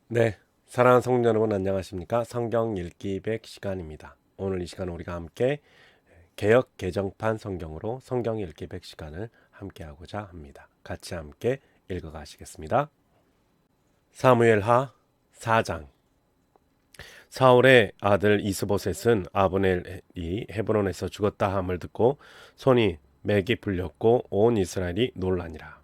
네, 사랑하는 성도 여러분 안녕하십니까? 성경 읽기 100 시간입니다. 오늘 이 시간 우리가 함께 개역 개정판 성경으로 성경 읽기 100 시간을 함께 하고자 합니다. 같이 함께 읽어 가시겠습니다. 사무엘하 4장. 사울의 아들 이스보셋은 아브넬이 헤브론에서 죽었다 함을 듣고 손이 맥이 풀렸고 온 이스라엘이 놀라니라.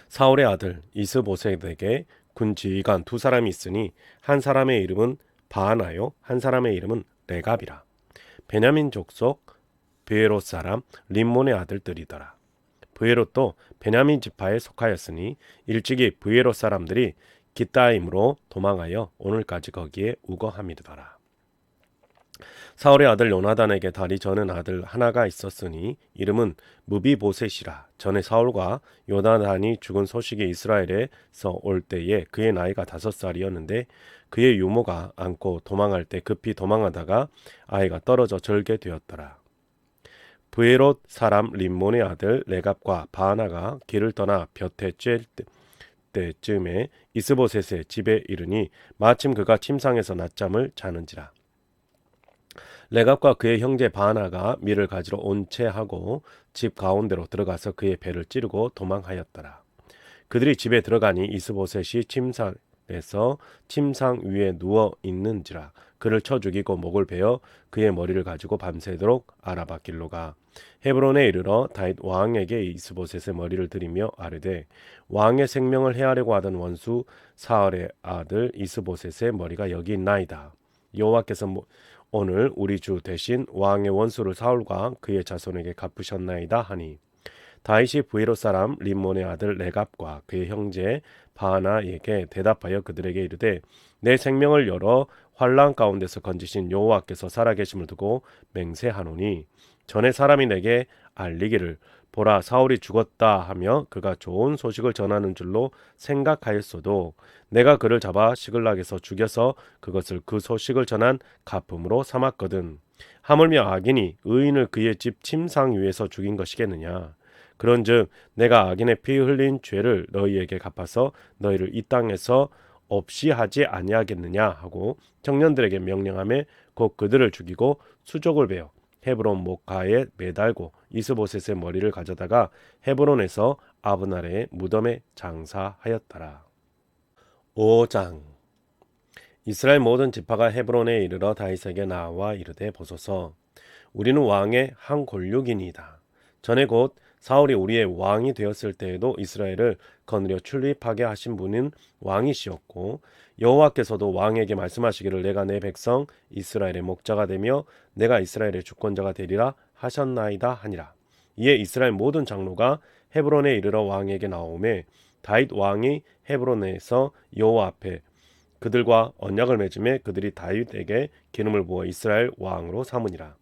사울의 아들 이스보셋에게 군 지휘관 두 사람이 있으니 한 사람의 이름은 바하나요 한 사람의 이름은 레갑이라. 베냐민 족속 브에롯 사람 림몬의 아들들이더라. 브에롯도 베냐민 지파에 속하였으니 일찍이 브에롯 사람들이 기타임으로 도망하여 오늘까지 거기에 우거함이더라. 사울의 아들 요나단에게 다리 저는 아들 하나가 있었으니 이름은 무비보셋이라. 전에 사울과 요나단이 죽은 소식이 이스라엘에서 올 때에 그의 나이가 5살이었는데 그의 유모가 안고 도망할 때 급히 도망하다가 아이가 떨어져 절게 되었더라. 브에롯 사람 림몬의 아들 레갑과 바하나가 길을 떠나 볕에 쬐 때쯤에 이스보셋의 집에 이르니 마침 그가 침상에서 낮잠을 자는지라. 레갑과 그의 형제 바하나가 밀을 가지러 온 채 하고 집 가운데로 들어가서 그의 배를 찌르고 도망하였더라. 그들이 집에 들어가니 이스보셋이 침상에서 침상 위에 누워 있는지라. 그를 쳐 죽이고 목을 베어 그의 머리를 가지고 밤새도록 아라밧길로 가 헤브론에 이르러 다윗 왕에게 이스보셋의 머리를 들이며 아뢰되 왕의 생명을 해하려고 하던 원수 사울의 아들 이스보셋의 머리가 여기 있나이다. 여호와께서 오늘 우리 주 대신 왕의 원수를 사울과 그의 자손에게 갚으셨나이다 하니 다윗이 브에롯 사람 림몬의 아들 레갑과 그의 형제 바하나에게 대답하여 그들에게 이르되 내 생명을 열어 환난 가운데서 건지신 여호와께서 살아계심을 두고 맹세하노니 전에 사람이 내게 알리기를 보라 사울이 죽었다 하며 그가 좋은 소식을 전하는 줄로 생각하였어도 내가 그를 잡아 시글락에서 죽여서 그것을 그 소식을 전한 가품으로 삼았거든. 하물며 악인이 의인을 그의 집 침상 위에서 죽인 것이겠느냐. 그런즉 내가 악인의 피 흘린 죄를 너희에게 갚아서 너희를 이 땅에서 없이 하지 아니하겠느냐 하고 청년들에게 명령하며 곧 그들을 죽이고 수족을 베어 헤브론 목가에 매달고 이스보셋의 머리를 가져다가 헤브론에서 아브날의 무덤에 장사하였더라. 5장. 이스라엘 모든 지파가 헤브론에 이르러 다윗에게 나와 이르되 보소서 우리는 왕의 한 골육이니이다. 전에 곧 사울이 우리의 왕이 되었을 때에도 이스라엘을 거느려 출입하게 하신 분은 왕이시었고 여호와께서도 왕에게 말씀하시기를 내가 내 백성 이스라엘의 목자가 되며 내가 이스라엘의 주권자가 되리라 하셨나이다 하니라. 이에 이스라엘 모든 장로가 헤브론에 이르러 왕에게 나오매 다윗 왕이 헤브론에서 여호와 앞에 그들과 언약을 맺음에 그들이 다윗에게 기름을 부어 이스라엘 왕으로 삼으니라.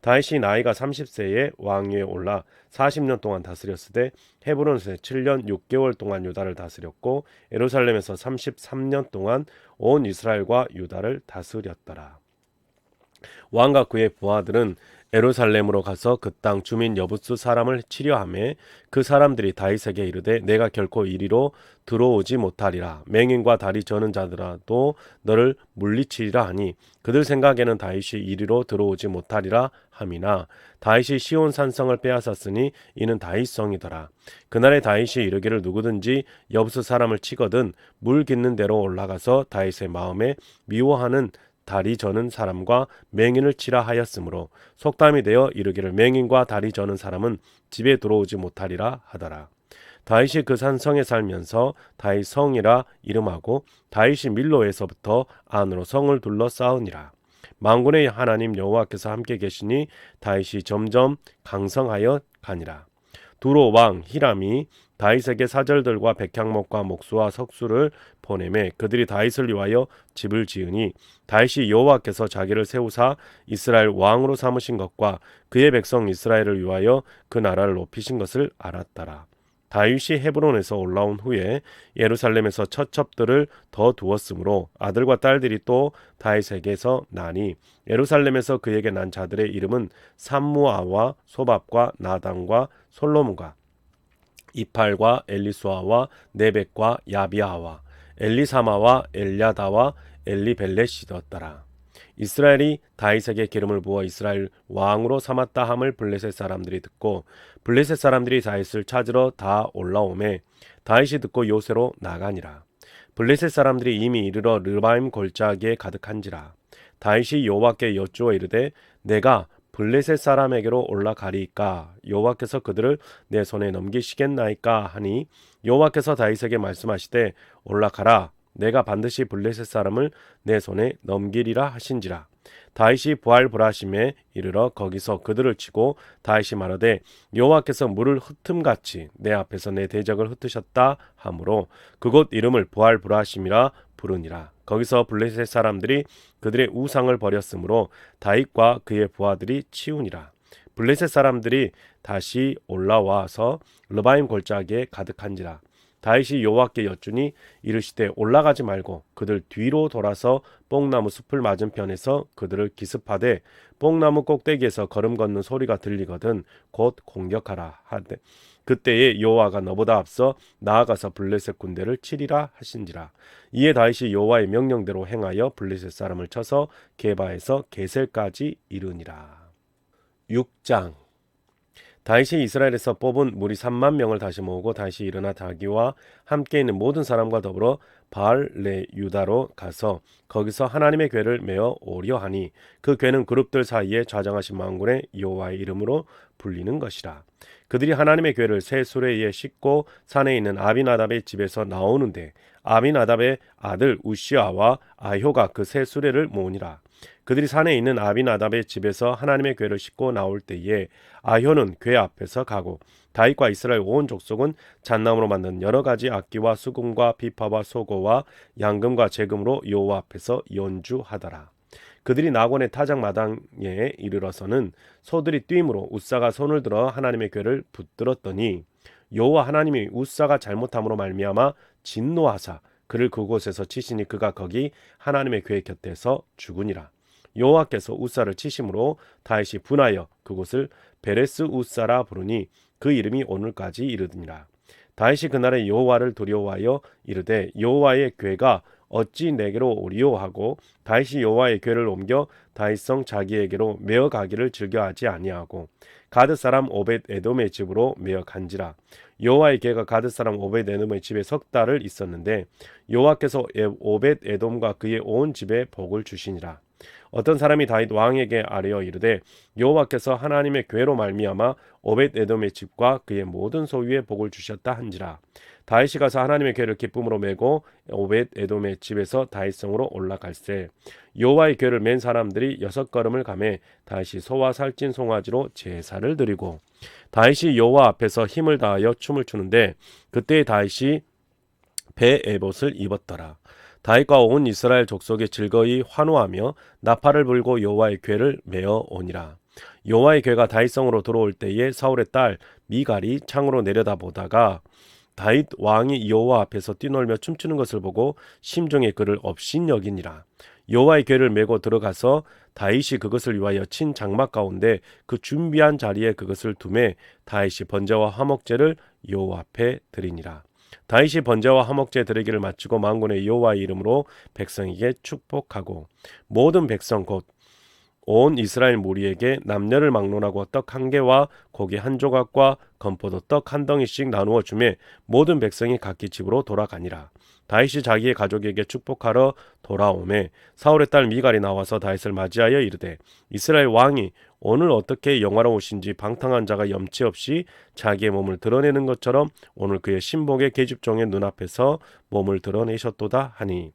다윗이 나이가 30세에 왕위에 올라 40년 동안 다스렸으되 헤브론에서 7년 6개월 동안 유다를 다스렸고 예루살렘에서 33년 동안 온 이스라엘과 유다를 다스렸더라. 왕과 그의 부하들은 예루살렘으로 가서 그 땅 주민 여부수 사람을 치려하매 그 사람들이 다윗에게 이르되 내가 결코 이리로 들어오지 못하리라. 맹인과 다리 저는 자들아도 너를 물리치리라 하니 그들 생각에는 다윗이 이리로 들어오지 못하리라 함이나 다윗이 시온 산성을 빼앗았으니 이는 다윗성이더라. 그날에 다윗이 이르기를 누구든지 여부수 사람을 치거든 물 깃는 데로 올라가서 다윗의 마음에 미워하는 다리 저는 사람과 맹인을 치라 하였으므로 속담이 되어 이르기를 맹인과 다리 저는 사람은 집에 들어오지 못하리라 하더라. 다윗이 그 산성에 살면서 다윗 성이라 이름하고 다윗이 밀로에서부터 안으로 성을 둘러싸우니라. 만군의 하나님 여호와께서 함께 계시니 다윗이 점점 강성하여 가니라. 두로 왕 히람이 다윗에게 사절들과 백향목과 목수와 석수를 보내매 그들이 다윗을 위하여 집을 지으니 다윗이 여호와께서 자기를 세우사 이스라엘 왕으로 삼으신 것과 그의 백성 이스라엘을 위하여 그 나라를 높이신 것을 알았더라. 다윗이 헤브론에서 올라온 후에 예루살렘에서 처첩들을 더 두었으므로 아들과 딸들이 또 다윗에게서 나니 예루살렘에서 그에게 난 자들의 이름은 삼무아와 소밥과 나단과 솔로몬과 이팔과 엘리수아와 네벡과 야비아와 엘리사마와 엘야다와 엘리벨렛이었더라. 이스라엘이 다윗에게 기름을 부어 이스라엘 왕으로 삼았다 함을 블레셋 사람들이 듣고 블레셋 사람들이 다윗을 찾으러 다 올라오매 다윗이 듣고 요새로 나가니라. 블레셋 사람들이 이미 이르러 르바임 골짜기에 가득한지라. 다윗이 여호와께 여쭈어 이르되 내가 블레셋 사람에게로 올라가리이까 여호와께서 그들을 내 손에 넘기시겠나이까 하니 여호와께서 다윗에게 말씀하시되 올라가라 내가 반드시 블레셋 사람을 내 손에 넘기리라 하신지라. 다윗이 부알브라심에 이르러 거기서 그들을 치고 다윗이 말하되 여호와께서 물을 흩음같이 내 앞에서 내 대적을 흩으셨다 하므로 그곳 이름을 부알브라심이라 부르니라. 거기서 블레셋 사람들이 그들의 우상을 버렸으므로 다윗과 그의 부하들이 치우니라. 블레셋 사람들이 다시 올라와서 르바임 골짜기에 가득한지라. 다윗이 여호와께 여쭈니 이르시되 올라가지 말고 그들 뒤로 돌아서 뽕나무 숲을 맞은편에서 그들을 기습하되 뽕나무 꼭대기에서 걸음 걷는 소리가 들리거든 곧 공격하라 하되 그때에 여호와가 너보다 앞서 나아가서 블레셋 군대를 치리라 하신지라. 이에 다윗이 여호와의 명령대로 행하여 블레셋 사람을 쳐서 게바에서 게셀까지 이르니라. 6장. 다윗이 이스라엘에서 뽑은 무리 3만 명을 다시 모으고 다윗이 일어나 자기와 함께 있는 모든 사람과 더불어 바알레 유다로 가서 거기서 하나님의 궤를 메어 오려 하니 그 궤는 그룹들 사이에 좌정하신 만군의 여호와의 이름으로 불리는 것이라. 그들이 하나님의 궤를 새 수레에 싣고 산에 있는 아비나답의 집에서 나오는데 아비나답의 아들 우시아와 아효가 그 새 수레를 모으니라. 그들이 산에 있는 아비나답의 집에서 하나님의 궤를 싣고 나올 때에 아효는 궤 앞에서 가고 다윗과 이스라엘 온 족속은 잣나무로 만든 여러 가지 악기와 수금과 비파와 소고와 양금과 재금으로 여호와 앞에서 연주하더라. 그들이 나곤의 타작마당에 이르러서는 소들이 뛰므로 웃사가 손을 들어 하나님의 궤를 붙들었더니 여호와 하나님이 웃사가 잘못함으로 말미암아 진노하사 그를 그곳에서 치시니 그가 거기 하나님의 궤 곁에서 죽으니라. 여호와께서 웃사를 치심으로 다윗이 분하여 그곳을 베레스 웃사라 부르니 그 이름이 오늘까지 이르니라. 다윗이 그날에 여호와를 두려워하여 이르되 여호와의 궤가 어찌 내게로 오리요 하고 다윗이 여호와의 궤를 옮겨 다윗성 자기에게로 메어 가기를 즐겨하지 아니하고 가드 사람 오벳 에돔의 집으로 메어 간지라. 여호와의 궤가 가드 사람 오벳 에돔의 집에 석 달을 있었는데 여호와께서 오벳 에돔과 그의 온 집에 복을 주시니라. 어떤 사람이 다윗 왕에게 아뢰어 이르되 여호와께서 하나님의 궤로 말미암아 오벳 에돔의 집과 그의 모든 소유에 복을 주셨다 한지라. 다윗이 가서 하나님의 궤를 기쁨으로 메고 오벳 에돔의 집에서 다윗성으로 올라갈새 여호와의 궤를 맨 사람들이 6걸음을 가매 다윗이 소와 살찐 송아지로 제사를 드리고 다윗이 여호와 앞에서 힘을 다하여 춤을 추는데 그때 다윗이 배 에봇을 입었더라. 다윗과 온 이스라엘 족속이 즐거이 환호하며 나팔을 불고 여호와의 궤를 메어 오니라. 여호와의 궤가 다윗성으로 들어올 때에 사울의 딸 미갈이 창으로 내려다보다가 다윗 왕이 여호와 앞에서 뛰놀며 춤추는 것을 보고 심중에 그를 업신여기니라. 여호와의 궤를 메고 들어가서 다윗이 그것을 위하여 친 장막 가운데 그 준비한 자리에 그것을 두매 다윗이 번제와 화목제를 여호와 앞에 드리니라. 다윗이 번제와 화목제 드리기를 마치고 만군의 여호와의 이름으로 백성에게 축복하고 모든 백성 곧 온 이스라엘 무리에게 남녀를 막론하고 떡 한 개와 고기 한 조각과 건포도 떡 한 덩이씩 나누어 주매 모든 백성이 각기 집으로 돌아가니라. 다윗이 자기의 가족에게 축복하러 돌아오매 사울의 딸 미갈이 나와서 다윗을 맞이하여 이르되 이스라엘 왕이 오늘 어떻게 영화로우신지 방탕한 자가 염치 없이 자기의 몸을 드러내는 것처럼 오늘 그의 신복의 계집종의 눈앞에서 몸을 드러내셨도다 하니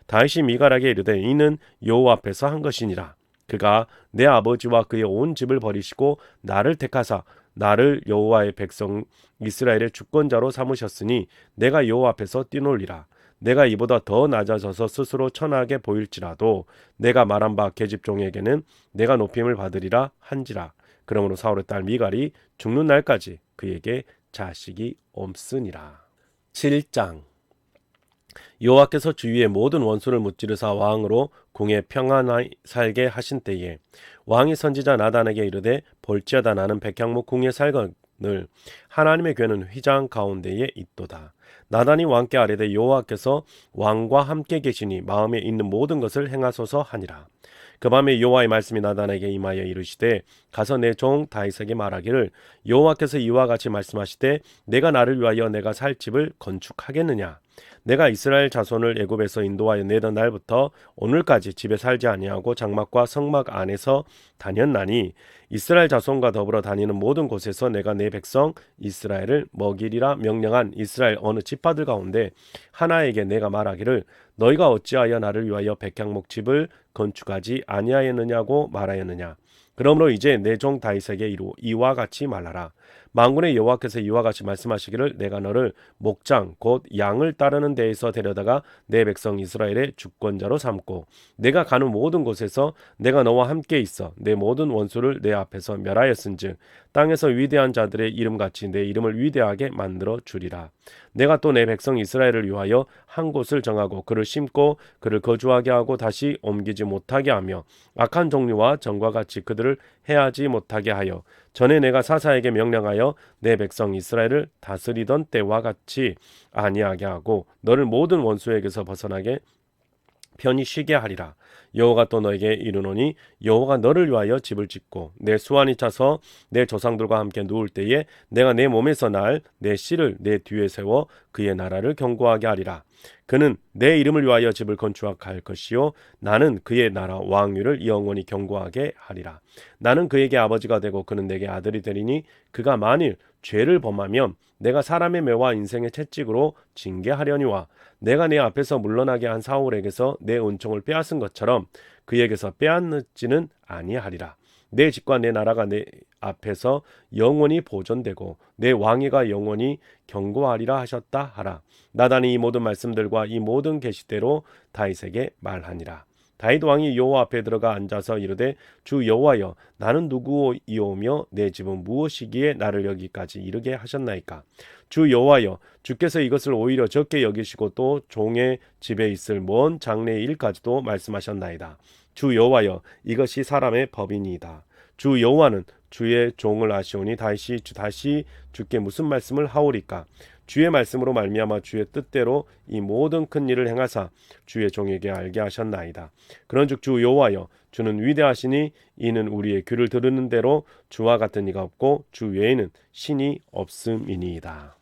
다윗이 미갈에게 이르되 이는 여호와 앞에서 한 것이니라. 그가 내 아버지와 그의 온 집을 버리시고 나를 택하사 나를 여호와의 백성 이스라엘의 주권자로 삼으셨으니 내가 여호와 앞에서 뛰놀리라. 내가 이보다 더 낮아져서 스스로 천하게 보일지라도 내가 말한 바 계집종에게는 내가 높임을 받으리라 한지라. 그러므로 사울의 딸 미갈이 죽는 날까지 그에게 자식이 없으니라. 7장. 여호와께서 주위의 모든 원수를 무찌르사 왕으로 궁에 평안히 살게 하신 때에 왕이 선지자 나단에게 이르되 볼지어다 나는 백향목 궁에 살거든 하나님의 궤는 휘장 가운데에 있도다. 나단이 왕께 아뢰되 여호와께서 왕과 함께 계시니 마음에 있는 모든 것을 행하소서 하니라. 그 밤에 여호와의 말씀이 나단에게 임하여 이르시되 가서 내 종 다윗에게 말하기를 여호와께서 이와 같이 말씀하시되 내가 나를 위하여 내가 살 집을 건축하겠느냐. 내가 이스라엘 자손을 애굽에서 인도하여 내던 날부터 오늘까지 집에 살지 아니하고 장막과 성막 안에서 다녔나니 이스라엘 자손과 더불어 다니는 모든 곳에서 내가 내 백성 이스라엘을 먹이리라 명령한 이스라엘 어느 지파들 가운데 하나에게 내가 말하기를 너희가 어찌하여 나를 위하여 백향목 집을 건축하지 아니하였느냐고 말하였느냐. 그러므로 이제 내 종 다윗에게 이와 같이 말하라. 만군의 여호와께서 이와 같이 말씀하시기를 내가 너를 목장 곧 양을 따르는 데에서 데려다가 내 백성 이스라엘의 주권자로 삼고 내가 가는 모든 곳에서 내가 너와 함께 있어 내 모든 원수를 내 앞에서 멸하였은즉 땅에서 위대한 자들의 이름같이 내 이름을 위대하게 만들어 주리라. 내가 또 내 백성 이스라엘을 위하여 한 곳을 정하고 그를 심고 그를 거주하게 하고 다시 옮기지 못하게 하며 악한 종류와 정과 같이 그들을 해하지 못하게 하여 전에 내가 사사에게 명령하여 내 백성 이스라엘을 다스리던 때와 같이 아니하게 하고 너를 모든 원수에게서 벗어나게 편히 쉬게 하리라. 여호와가 또 너에게 이르노니 여호와가 너를 위하여 집을 짓고 내 수완이 차서 내 조상들과 함께 누울 때에 내가 내 몸에서 날 내 씨를 내 뒤에 세워 그의 나라를 견고하게 하리라. 그는 내 이름을 위하여 집을 건축할 것이요 나는 그의 나라 왕위를 영원히 견고하게 하리라. 나는 그에게 아버지가 되고 그는 내게 아들이 되리니 그가 만일 죄를 범하면 내가 사람의 매와 인생의 채찍으로 징계하려니와 내가 내 앞에서 물러나게 한 사울에게서 내 은총을 빼앗은 것처럼 그에게서 빼앗지는 아니하리라. 내 집과 내 나라가 내 앞에서 영원히 보존되고 내 왕위가 영원히 견고하리라 하셨다 하라. 나단이 이 모든 말씀들과 이 모든 계시대로 다윗에게 말하니라. 다윗 왕이 여호와 앞에 들어가 앉아서 이르되 주 여호와여 나는 누구이오며 내 집은 무엇이기에 나를 여기까지 이르게 하셨나이까. 주 여호와여 주께서 이것을 오히려 적게 여기시고 또 종의 집에 있을 먼 장래의 일까지도 말씀하셨나이다. 주 여호와여 이것이 사람의 법이니이다. 주 여호와는 주의 종을 아시오니 다시 주께 무슨 말씀을 하오리까. 주의 말씀으로 말미암아 주의 뜻대로 이 모든 큰 일을 행하사 주의 종에게 알게 하셨나이다. 그런즉 주 여호와여 주는 위대하시니 이는 우리의 귀를 들으는 대로 주와 같은 이가 없고 주 외에는 신이 없음이니이다.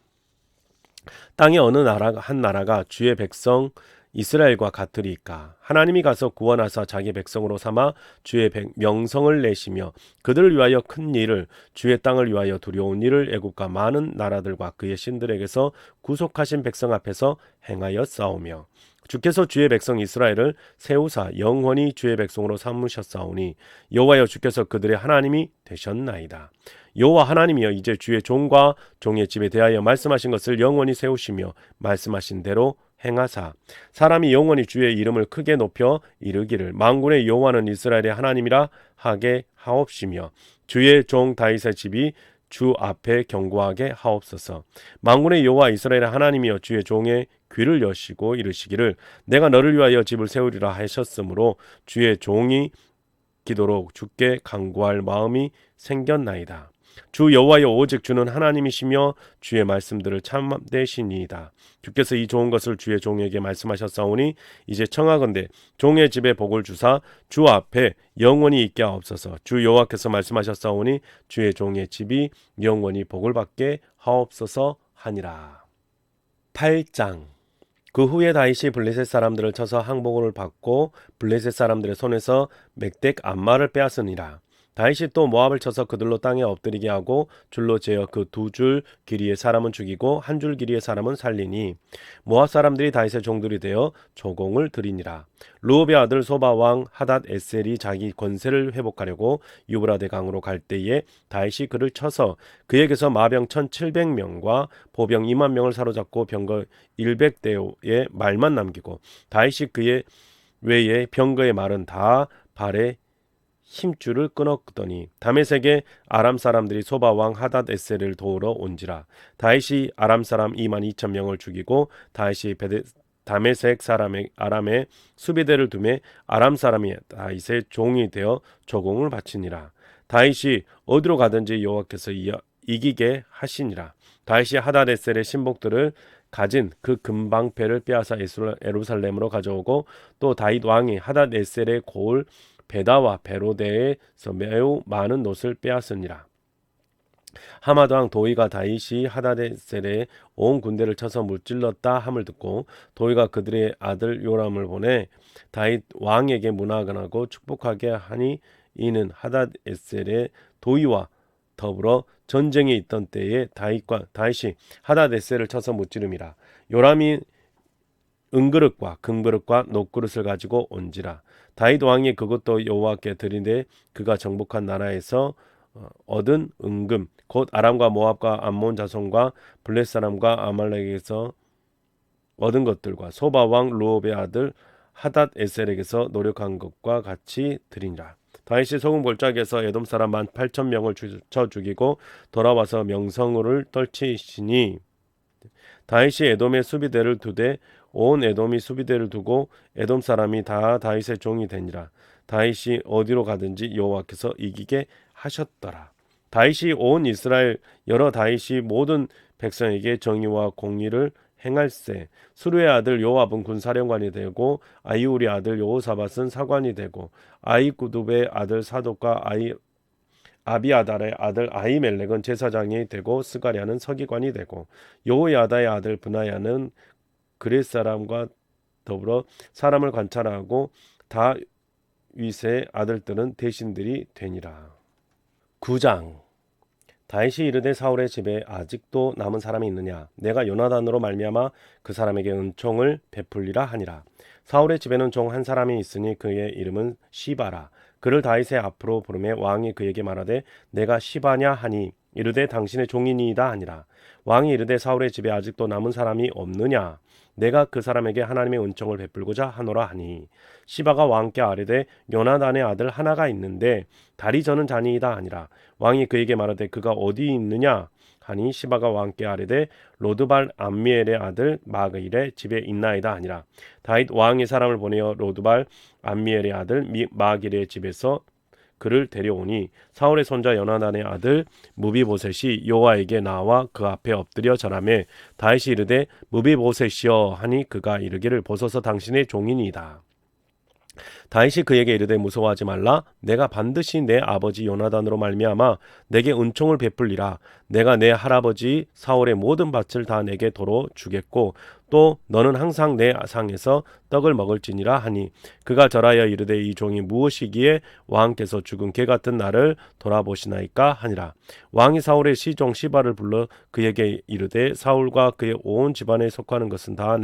땅의 어느 한 나라가 주의 백성 이스라엘과 같으리까. 하나님이 가서 구원하사 자기 백성으로 삼아 주의 명성을 내시며 그들을 위하여 큰 일을 주의 땅을 위하여 두려운 일을 애국과 많은 나라들과 그의 신들에게서 구속하신 백성 앞에서 행하여 싸우며 주께서 주의 백성 이스라엘을 세우사 영원히 주의 백성으로 삼으셨사오니 여호와여 주께서 그들의 하나님이 되셨나이다. 여호와 하나님이여 이제 주의 종과 종의 집에 대하여 말씀하신 것을 영원히 세우시며 말씀하신 대로 행하사 사람이 영원히 주의 이름을 크게 높여 이르기를 만군의 여호와는 이스라엘의 하나님이라 하게 하옵시며 주의 종 다윗의 집이 주 앞에 견고하게 하옵소서. 만군의 여호와 이스라엘의 하나님이여 주의 종의 귀를 여시고 이르시기를 내가 너를 위하여 집을 세우리라 하셨으므로 주의 종이 기도로 주께 간구할 마음이 생겼나이다. 주 여호와여 오직 주는 하나님이시며 주의 말씀들을 참되시니이다. 주께서 이 좋은 것을 주의 종에게 말씀하셨사오니 이제 청하건대 종의 집에 복을 주사 주 앞에 영원히 있게 하옵소서. 주 여호와께서 말씀하셨사오니 주의 종의 집이 영원히 복을 받게 하옵소서 하니라. 8장. 그 후에 다윗이 블레셋 사람들을 쳐서 항복을 받고 블레셋 사람들의 손에서 맥덱 암마를 빼앗으니라. 다윗이 또 모압을 쳐서 그들로 땅에 엎드리게 하고 줄로 재어 그 2줄 길이의 사람은 죽이고 1줄 길이의 사람은 살리니 모압 사람들이 다윗의 종들이 되어 조공을 드리니라. 르홉의 아들 소바 왕 하닷 에셀이 자기 권세를 회복하려고 유브라데 강으로 갈 때에 다윗이 그를 쳐서 그에게서 마병 1700명과 보병 2만 명을 사로잡고 병거 100대의 말만 남기고 다윗이 그의 외에 병거의 말은 다 발에 힘줄을 끊었더니 다메섹에 아람 사람들이 소바 왕 하닷 에셀을 도우러 온지라. 다윗이 아람 사람 2만 2천 명을 죽이고 다윗이 다메섹 사람의 아람에 수비대를 두매 아람 사람이 다윗의 종이 되어 조공을 바치니라. 다윗이 어디로 가든지 여호와께서 이기게 하시니라. 다윗이 하다데셀의 신복들을 가진 그 금방패를 빼앗아 예루살렘으로 가져오고 또 다윗 왕이 하다데셀의 고을 베다와 베로데에서 매우 많은 놋을 빼앗으니라. 하마드 왕 도이가 다윗이 하다데셀의 온 군대를 쳐서 무찔렀다 함을 듣고 도이가 그들의 아들 요람을 보내 다윗 왕에게 문화하고 축복하게 하니 이는 하다데셀의 도이와 더불어 전쟁에 있던 때에 다윗이 하다데셀을 쳐서 무찌름이라. 요람이 은그릇과 금그릇과 녹그릇을 가지고 온지라. 다윗 왕이 그것도 여호와께 드리되 그가 정복한 나라에서 얻은 은금 곧 아람과 모압과 암몬 자손과 블렛 사람과 아말렉에서 얻은 것들과 소바 왕 루옵의 아들 하닷에셀에게서 노력한 것과 같이 드리니라. 다윗이 소금 골짜기에서 에돔 사람 18,000명을 쳐 죽이고 돌아와서 명성을 떨치시니 다윗이 에돔의 수비대를 두되 온 에돔이 수비대를 두고 에돔 사람이 다 다윗의 종이 되니라. 다윗이 어디로 가든지 여호와께서 이기게 하셨더라. 다윗이 온 이스라엘 여러 다윗이 모든 백성에게 정의와 공의를 행할세. 수루의 아들 요압은 군사령관이 되고 아이울의 아들 여호사밧은 사관이 되고 아이구둡의 아들 사독과 아비아달의 아들 아히멜렉은 제사장이 되고 스가랴는 서기관이 되고 여호야다의 아들 브나야는 그렛 사람과 더불어 사람을 관찰하고 다윗의 아들들은 대신들이 되니라. 9장. 다윗이 이르되 사울의 집에 아직도 남은 사람이 있느냐? 내가 요나단으로 말미암아 그 사람에게 은총을 베풀리라 하니라. 사울의 집에는 종 한 사람이 있으니 그의 이름은 시바라. 그를 다윗의 앞으로 부르매 왕이 그에게 말하되 내가 시바냐 하니 이르되 당신의 종이니이다 하니라. 왕이 이르되 사울의 집에 아직도 남은 사람이 없느냐? 내가 그 사람에게 하나님의 은총을 베풀고자 하노라 하니 시바가 왕께 아뢰되 요나단의 아들 하나가 있는데 다리 저는 자니이다 하니라. 왕이 그에게 말하되 그가 어디 있느냐 하니 시바가 왕께 아뢰되 로드발 암미엘의 아들 마그일의 집에 있나이다 하니라. 다윗 왕이 사람을 보내어 로드발 암미엘의 아들 마길의 집에서 그를 데려오니 사울의 손자 요나단의 아들 무비보셋이 여호와에게 나와 그 앞에 엎드려 절하매 다윗이 이르되 무비보셋이여 하니 그가 이르기를 보소서 당신의 종이니이다. 다윗이 그에게 이르되 무서워하지 말라. 내가 반드시 내 아버지 요나단으로 말미암아 내게 은총을 베풀리라. 내가 내 할아버지 사울의 모든 밭을 다 내게 도로 주겠고 또 너는 항상 내 상에서 떡을 먹을지니라 하니 그가 절하여 이르되 이 종이 무엇이기에 왕께서 죽은 개 같은 나를 돌아보시나이까 하니라. 왕이 사울의 시종 시바를 불러 그에게 이르되 사울과 그의 온 집안에 속하는 것은 다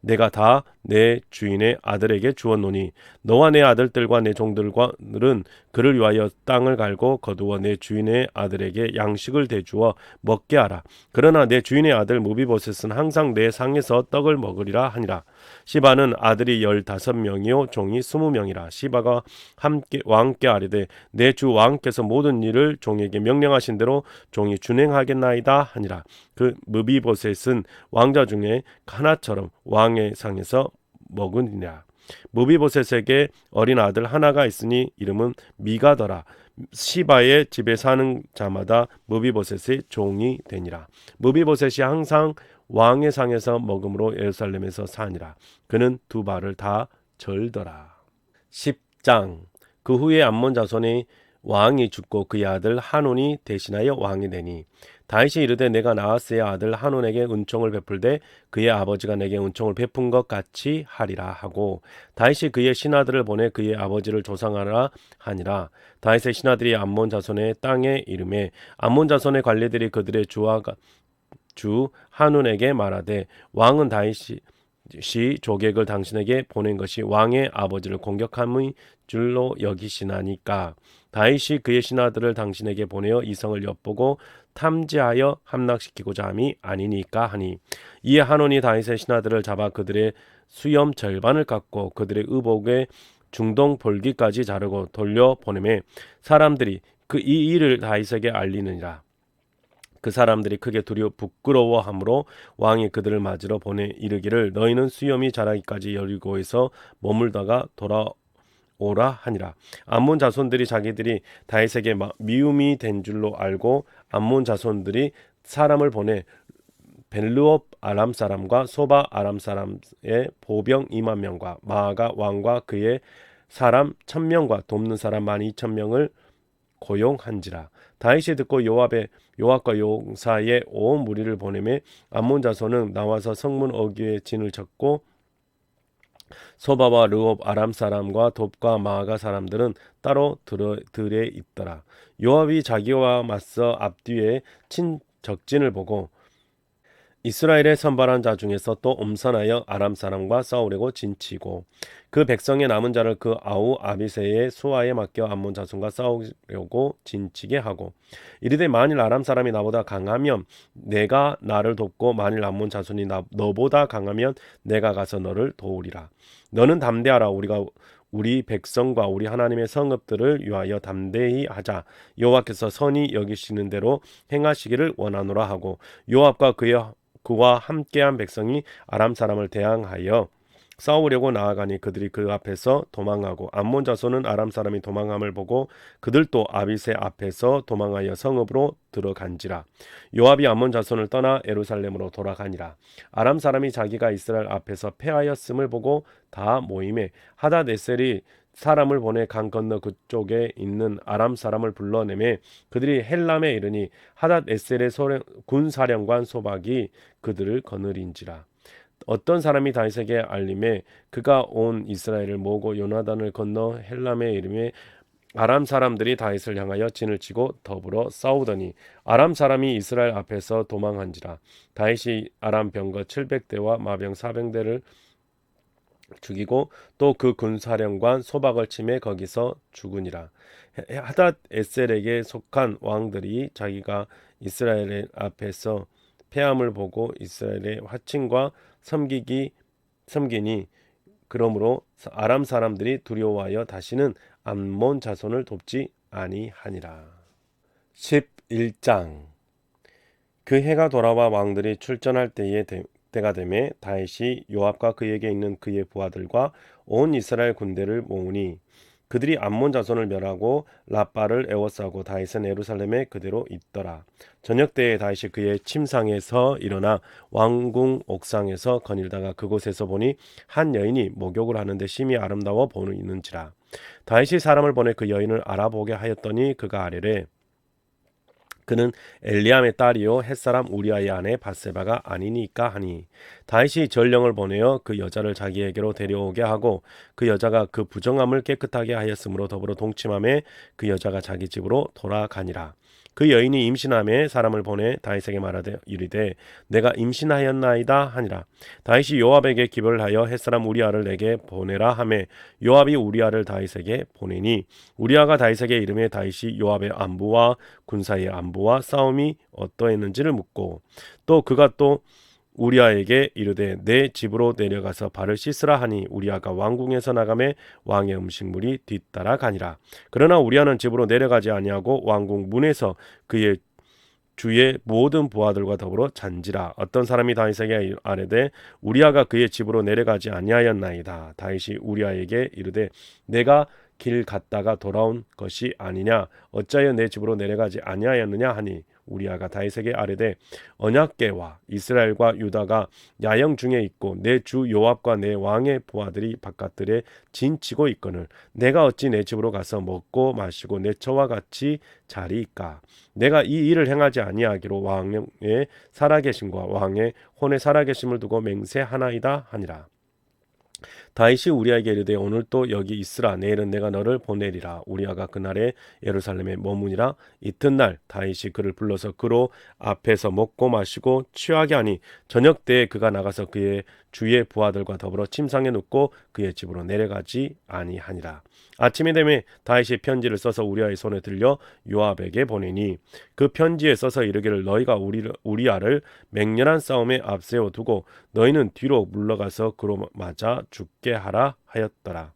내가 다 내 주인의 아들에게 주었노니 너와 내 아들들과 내 종들은 그를 위하여 땅을 갈고 거두어 내 주인의 아들에게 양식을 대주어 먹게 하라. 그러나 내 주인의 아들 무비보셋은 항상 내 상에서 떡을 먹으리라 하니라. 시바는 아들이 15명이요 종이 20명이라. 시바가 왕께 아뢰되 내 주 왕께서 모든 일을 종에게 명령하신 대로 종이 준행하겠나이다 하니라. 그 무비보셋은 왕자 중에 하나처럼 왕의 상에서 먹으니라. 무비보셋에게 어린 아들 하나가 있으니 이름은 미가더라. 시바의 집에 사는 자마다 무비보셋의 종이 되니라. 무비보셋이 항상 왕의 상에서 먹음으로 예루살렘에서 사니라. 그는 두 발을 다 절더라. 10장. 그 후에 암몬 자손의 왕이 죽고 그의 아들 한온이 대신하여 왕이 되니 다윗이 이르되 내가 나하스의 아들 한온에게 은총을 베풀되 그의 아버지가 내게 은총을 베푼 것 같이 하리라 하고 다윗이 그의 신하들을 보내 그의 아버지를 조상하라 하니라. 다윗의 신하들이 암몬 자손의 땅에 이르매 암몬 자손의 관리들이 그들의 주 한온에게 말하되 왕은 다윗이 조객을 당신에게 보낸 것이 왕의 아버지를 공격함의 줄로 여기시나니까 다윗이 그의 신하들을 당신에게 보내어 이성을 엿보고 탐지하여 함락시키고자 함이 아니니까 하니 이에 한온이 다윗의 신하들을 잡아 그들의 수염 절반을 깎고 그들의 의복의 중동 볼기까지 자르고 돌려 보내매 사람들이 이 일을 다윗에게 알리느니라. 그 사람들이 크게 부끄러워하므로 왕이 그들을 맞으러 보내 이르기를 너희는 수염이 자라기까지 여리고에서 머물다가 돌아오라 하니라. 암몬 자손들이 자기들이 다윗에게 미움이 된 줄로 알고 암몬 자손들이 사람을 보내 벨르옵 아람 사람과 소바 아람 사람의 보병 2만 명과 마아가 왕과 그의 사람 1,000명과 돕는 사람 12,000명을 고용한지라. 다윗이 듣고 요압과 용사의 온 무리를 보내매 암몬 자손은 나와서 성문 어귀에 진을 쳤고 소바와 르홉 아람 사람과 돕과 마아가 사람들은 따로 들에 있더라. 요압이 자기와 맞서 앞뒤에 친 적진을 보고 이스라엘의 선발한 자 중에서 또 엄선하여 아람 사람과 싸우려고 진치고 그 백성의 남은 자를 그 아우 아비새의 수하에 맡겨 암몬 자손과 싸우려고 진치게 하고 이르되 만일 아람 사람이 나보다 강하면 내가 나를 돕고 만일 암몬 자손이 너보다 강하면 내가 가서 너를 도우리라. 너는 담대하라. 우리가 우리 백성과 우리 하나님의 성읍들을 위하여 담대히 하자. 여호와께서 선히 여기시는 대로 행하시기를 원하노라 하고 요압과 그와 함께한 백성이 아람 사람을 대항하여 싸우려고 나아가니 그들이 그 앞에서 도망하고 암몬 자손은 아람 사람이 도망함을 보고 그들도 아비새 앞에서 도망하여 성읍으로 들어간지라. 요압이 암몬 자손을 떠나 예루살렘으로 돌아가니라. 아람 사람이 자기가 이스라엘 앞에서 패하였음을 보고 다 모임에 하닷에셀이 사람을 보내 강 건너 그쪽에 있는 아람 사람을 불러내매 그들이 헬람에 이르니 하닷에셀의 군사령관 소박이 그들을 거느린지라. 어떤 사람이 다윗에게 알림에 그가 온 이스라엘을 모으고 요나단을 건너 헬람에 이르매 아람 사람들이 다윗을 향하여 진을 치고 더불어 싸우더니 아람 사람이 이스라엘 앞에서 도망한지라. 다윗이 아람 병거 700대와 마병 400대를 죽이고 또 그 군사령관 소박을 치매 거기서 죽으니라. 하닷 에셀에게 속한 왕들이 자기가 이스라엘 앞에서 패함을 보고 이스라엘의 화친과 섬기니 그러므로 아람 사람들이 두려워하여 다시는 암몬 자손을 돕지 아니하니라. 11장. 그 해가 돌아와 왕들이 출전할 때가 되매 다윗이 요압과 그에게 있는 그의 부하들과 온 이스라엘 군대를 모으니 그들이 암몬 자손을 멸하고 라빠를 에워싸고 다윗은 예루살렘에 그대로 있더라. 저녁 때에 다윗이 그의 침상에서 일어나 왕궁 옥상에서 거닐다가 그곳에서 보니 한 여인이 목욕을 하는데 심히 아름다워 보이는지라. 다윗이 사람을 보내 그 여인을 알아보게 하였더니 그가 아뢰되 그는 엘리암의 딸이요 햇사람 우리아의 아내 밧세바가 아니니까 하니 다윗이 전령을 보내어 그 여자를 자기에게로 데려오게 하고 그 여자가 그 부정함을 깨끗하게 하였으므로 더불어 동침함에 그 여자가 자기 집으로 돌아가니라. 그 여인이 임신함에 사람을 보내 다윗에게 말하되 이르되 내가 임신하였나이다 하니라. 다윗이 요압에게 기별을 하여 햇사람 우리아를 내게 보내라 하매 요압이 우리아를 다윗에게 보내니 우리아가 다윗에게 이르매 다윗이 요압의 안부와 군사의 안부와 싸움이 어떠했는지를 묻고 또 그가 또 우리아에게 이르되 내 집으로 내려가서 발을 씻으라 하니 우리아가 왕궁에서 나가매 왕의 음식물이 뒤따라 가니라. 그러나 우리아는 집으로 내려가지 아니하고 왕궁 문에서 그의 주의 모든 부하들과 더불어 잔지라. 어떤 사람이 다윗에게 아뢰되 우리아가 그의 집으로 내려가지 아니하였나이다. 다윗이 우리아에게 이르되 내가 길 갔다가 돌아온 것이 아니냐 어찌하여 내 집으로 내려가지 아니하였느냐 하니 우리아가 다윗에게 아뢰되 언약궤와 이스라엘과 유다가 야영 중에 있고 내 주 요압과 내 왕의 부하들이 바깥들에 진치고 있거늘 내가 어찌 내 집으로 가서 먹고 마시고 내 처와 같이 자리이까. 내가 이 일을 행하지 아니하기로 왕의 살아계심과 왕의 혼의 살아계심을 두고 맹세하나이다 하니라. 다윗이 우리아에게 이르되 오늘 또 여기 있으라. 내일은 내가 너를 보내리라. 우리아가 그날에 예루살렘에 머무니라. 이튿날 다윗이 그를 불러서 그로 앞에서 먹고 마시고 취하게 하니 저녁 때에 그가 나가서 그의 주의 부하들과 더불어 침상에 눕고 그의 집으로 내려가지 아니하니라. 아침이 되매 다윗이 편지를 써서 우리아의 손에 들려 요압에게 보내니 그 편지에 써서 이르기를 너희가 우리아를 맹렬한 싸움에 앞세워 두고 너희는 뒤로 물러가서 그로 맞아 죽게 하라 하였더라.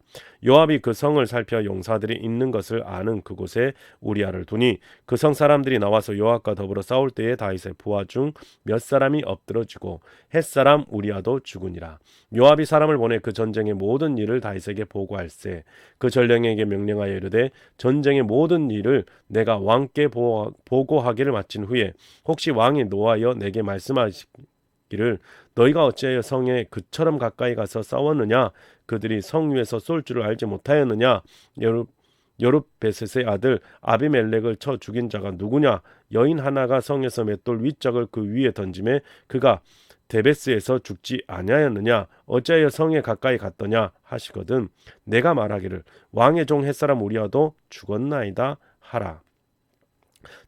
요압이 그 성을 살펴 용사들이 있는 것을 아는 그곳에 우리아를 두니 그 성 사람들이 나와서 요압과 더불어 싸울 때에 다윗의 부하 중 몇 사람이 엎드러지고 햇사람 우리아도 죽으니라. 요압이 사람을 보내 그 전쟁의 모든 일을 다윗에게 보고할세 그 전령에게 명령하여 이르되 전쟁의 모든 일을 내가 왕께 보고하기를 마친 후에 혹시 왕이 노하여 내게 말씀하시기를 너희가 어찌하여 성에 그처럼 가까이 가서 싸웠느냐 그들이 성 위에서 쏠 줄을 알지 못하였느냐 여룹베셋의 아들 아비멜렉을 쳐 죽인 자가 누구냐 여인 하나가 성에서 맷돌 윗짝을 그 위에 던짐에 그가 데베스에서 죽지 아니하였느냐 어찌하여 성에 가까이 갔더냐 하시거든 내가 말하기를 왕의 종 햇사람 우리아도 죽었나이다 하라.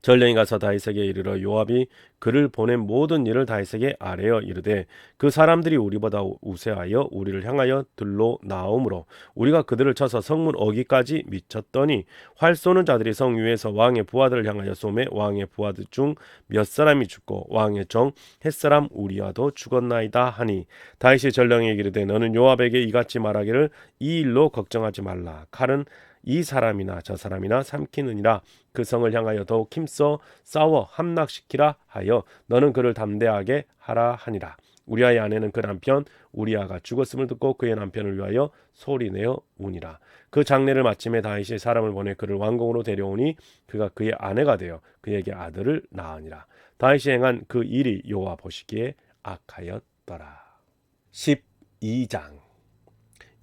전령이 가서 다윗에게 이르러 요압이 그를 보낸 모든 일을 다윗에게 아뢰어 이르되 그 사람들이 우리보다 우세하여 우리를 향하여 들로 나오므로 우리가 그들을 쳐서 성문 어기까지 미쳤더니 활 쏘는 자들이 성 위에서 왕의 부하들을 향하여 쏘매 왕의 부하들 중 몇 사람이 죽고 왕의 정 햇사람 우리아도 죽었나이다 하니 다윗이 전령에게 이르되 너는 요압에게 이같이 말하기를 이 일로 걱정하지 말라 칼은 이 사람이나 저 사람이나 삼키느니라 그 성을 향하여 더욱 힘써 싸워 함락시키라 하여 너는 그를 담대하게 하라 하니라. 우리아의 아내는 그 남편 우리아가 죽었음을 듣고 그의 남편을 위하여 소리내어 우니라. 그 장례를 마침에 다윗이 사람을 보내 그를 왕궁으로 데려오니 그가 그의 아내가 되어 그에게 아들을 낳으니라. 다윗이 행한 그 일이 여호와 보시기에 악하였더라. 12장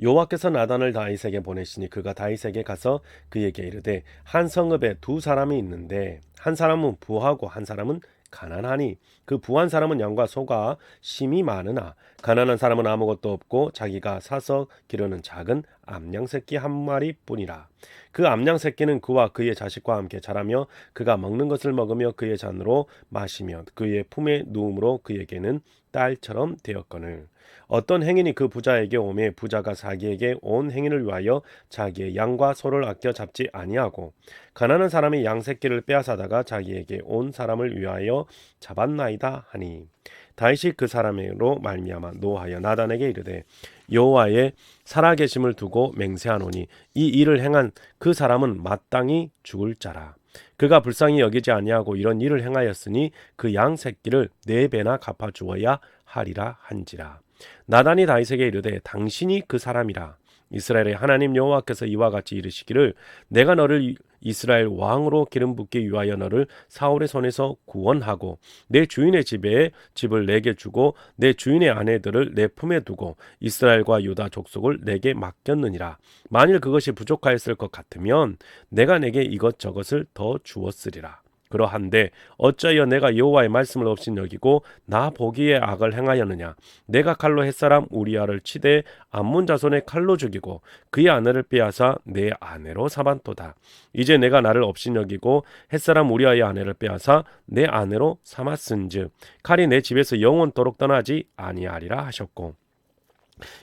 여호와께서 나단을 다윗에게 보내시니 그가 다윗에게 가서 그에게 이르되 한 성읍에 두 사람이 있는데 한 사람은 부하고 한 사람은 가난하니 그 부한 사람은 양과 소가 심이 많으나 가난한 사람은 아무것도 없고 자기가 사서 기르는 작은 암양 새끼 한 마리뿐이라. 그 암양 새끼는 그와 그의 자식과 함께 자라며 그가 먹는 것을 먹으며 그의 잔으로 마시며 그의 품에 누움으로 그에게는 딸처럼 되었거늘 어떤 행인이 그 부자에게 오매 부자가 자기에게 온 행인을 위하여 자기의 양과 소를 아껴 잡지 아니하고 가난한 사람이 양 새끼를 빼앗아다가 자기에게 온 사람을 위하여 잡았나이다 하니 다윗이 그 사람으로 말미암아 노하여 나단에게 이르되 여호와의 살아계심을 두고 맹세하노니 이 일을 행한 그 사람은 마땅히 죽을 자라. 그가 불쌍히 여기지 아니하고 이런 일을 행하였으니 그 양 새끼를 4배나 갚아 주어야 하리라 한지라. 나단이 다윗에게 이르되 당신이 그 사람이라. 이스라엘의 하나님 여호와께서 이와 같이 이르시기를 내가 너를 이스라엘 왕으로 기름 붓기 위하여 너를 사울의 손에서 구원하고 내 주인의 집을 내게 주고 내 주인의 아내들을 내 품에 두고 이스라엘과 유다 족속을 내게 맡겼느니라. 만일 그것이 부족하였을 것 같으면 내가 내게 이것저것을 더 주었으리라. 그러한데 어찌하여 내가 여호와의 말씀을 없인 여기고 나 보기에 악을 행하였느냐. 내가 칼로 햇사람 우리아를 치되 암몬 자손의 칼로 죽이고 그의 아내를 빼앗아 내 아내로 삼았도다. 이제 내가 나를 없인 여기고 햇사람 우리아의 아내를 빼앗아 내 아내로 삼았은즉 칼이 내 집에서 영원토록 떠나지 아니하리라 하셨고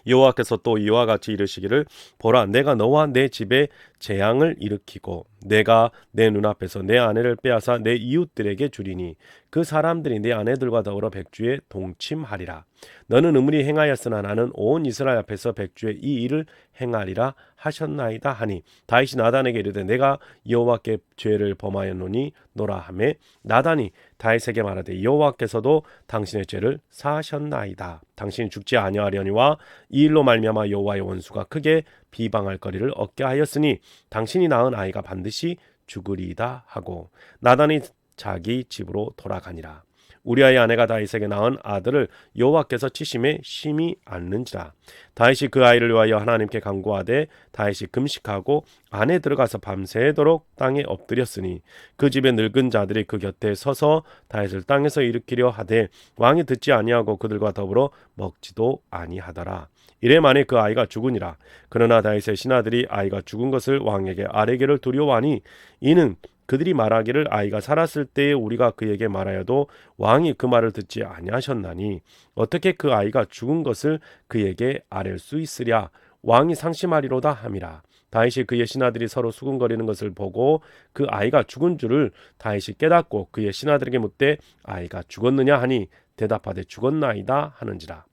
여호와께서 또 이와 같이 이르시기를 보라 내가 너와 내 집에 재앙을 일으키고 내가 내 눈앞에서 내 아내를 빼앗아 내 이웃들에게 주리니 그 사람들이 내 아내들과 더불어 백주에 동침하리라. 너는 음울이 행하였으나 나는 온 이스라엘 앞에서 백주에 이 일을 행하리라 하셨나이다 하니 다윗이 나단에게 이르되 내가 여호와께 죄를 범하였노니 노라 하매 나단이 다윗에게 말하되 여호와께서도 당신의 죄를 사하셨나이다. 당신이 죽지 아니하려니와 이 일로 말미암아 여호와의 원수가 크게 비방할 거리를 얻게 하였으니 당신이 낳은 아이가 반드시 죽으리이다 하고 나단이 자기 집으로 돌아가니라. 우리아의 아내가 다윗에게 낳은 아들을 여호와께서 치심에 심히 앓는지라. 다윗이 그 아이를 위하여 하나님께 간구하되 다윗이 금식하고 안에 들어가서 밤새도록 땅에 엎드렸으니 그 집의 늙은 자들이 그 곁에 서서 다윗을 땅에서 일으키려 하되 왕이 듣지 아니하고 그들과 더불어 먹지도 아니하더라. 이래 만에 그 아이가 죽으니라. 그러나 다윗의 신하들이 아이가 죽은 것을 왕에게 아뢰기를 두려워하니 이는 그들이 말하기를 아이가 살았을 때에 우리가 그에게 말하여도 왕이 그 말을 듣지 아니하셨나니 어떻게 그 아이가 죽은 것을 그에게 아랠 수 있으랴. 왕이 상심하리로다 함이라. 다윗이 그의 신하들이 서로 수군거리는 것을 보고 그 아이가 죽은 줄을 다윗이 깨닫고 그의 신하들에게 묻되 아이가 죽었느냐 하니 대답하되 죽었나이다 하는지라.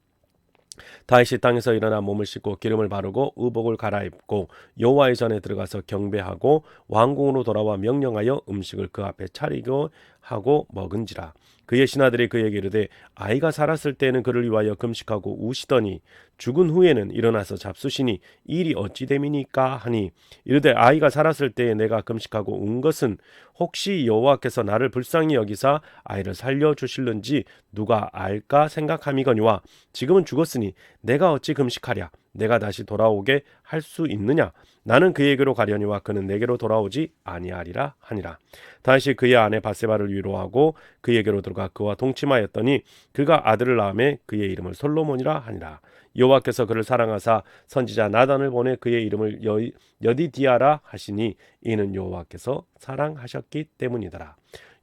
다윗이 땅에서 일어나 몸을 씻고 기름을 바르고 의복을 갈아입고 여호와의 전에 들어가서 경배하고 왕궁으로 돌아와 명령하여 음식을 그 앞에 차리고 하고 먹은지라. 그의 신하들이 그에게 이르되 아이가 살았을 때에는 그를 위하여 금식하고 우시더니 죽은 후에는 일어나서 잡수시니 일이 어찌 됨이니까 하니, 이르되 아이가 살았을 때에 내가 금식하고 운 것은 혹시 여호와께서 나를 불쌍히 여기사 아이를 살려 주실는지 누가 알까 생각함이거니와 지금은 죽었으니 내가 어찌 금식하랴. 내가 다시 돌아오게 할 수 있느냐. 나는 그에게로 가려니와 그는 내게로 돌아오지 아니하리라 하니라. 다시 그의 아내 바세바를 위로하고 그에게로 들어가 그와 동침하였더니 그가 아들을 낳음에 그의 이름을 솔로몬이라 하니라. 여호와께서 그를 사랑하사 선지자 나단을 보내 그의 이름을 여디디아라 하시니 이는 여호와께서 사랑하셨기 때문이더라.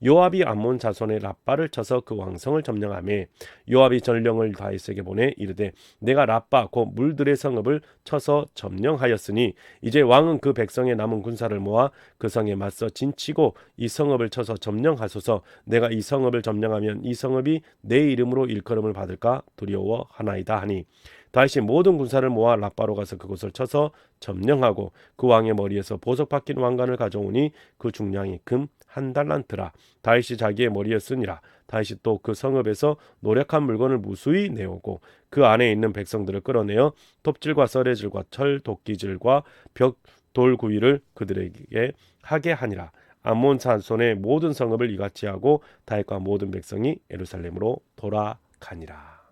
요압이 암몬 자손의 랍바를 쳐서 그 왕성을 점령하며 요압이 전령을 다윗에게 보내 이르되 내가 랍바 곧 물들의 성읍을 쳐서 점령하였으니 이제 왕은 그 백성의 남은 군사를 모아 그 성에 맞서 진치고 이 성읍을 쳐서 점령하소서. 내가 이 성읍을 점령하면 이 성읍이 내 이름으로 일컬음을 받을까 두려워하나이다 하니, 다윗이 모든 군사를 모아 랍바로 가서 그곳을 쳐서 점령하고 그 왕의 머리에서 보석 박힌 왕관을 가져오니 그 중량이 금 한 달란트라. 다윗이 자기의 머리에 쓰니라. 다윗이 또 그 성읍에서 노력한 물건을 무수히 내오고 그 안에 있는 백성들을 끌어내어 톱질과 썰해질과 철 도끼질과 벽 돌구이를 그들에게 하게 하니라. 암몬 자손의 모든 성읍을 이같이 하고 다윗과 모든 백성이 예루살렘으로 돌아가니라.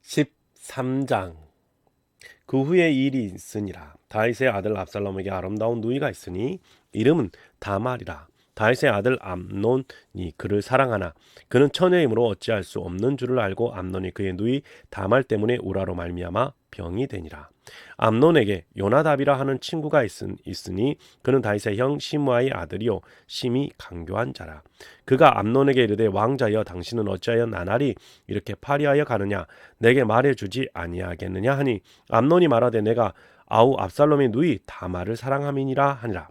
13장. 그 후에 일이 있으니라. 다윗의 아들 압살롬에게 아름다운 누이가 있으니 이름은 다말이라. 다윗의 아들 암논이 그를 사랑하나 그는 처녀이므로 어찌할 수 없는 줄을 알고 암논이 그의 누이 다말 때문에 우라로 말미암아 병이 되니라. 암논에게 요나답이라 하는 친구가 있으니 그는 다윗의 형 시므아의 아들이요 심히 강교한 자라. 그가 암논에게 이르되 왕자여 당신은 어찌하여 나날이 이렇게 파리하여 가느냐. 내게 말해주지 아니하겠느냐 하니, 암논이 말하되 내가 아우 압살롬의 누이 다말을 사랑함이니라 하니라.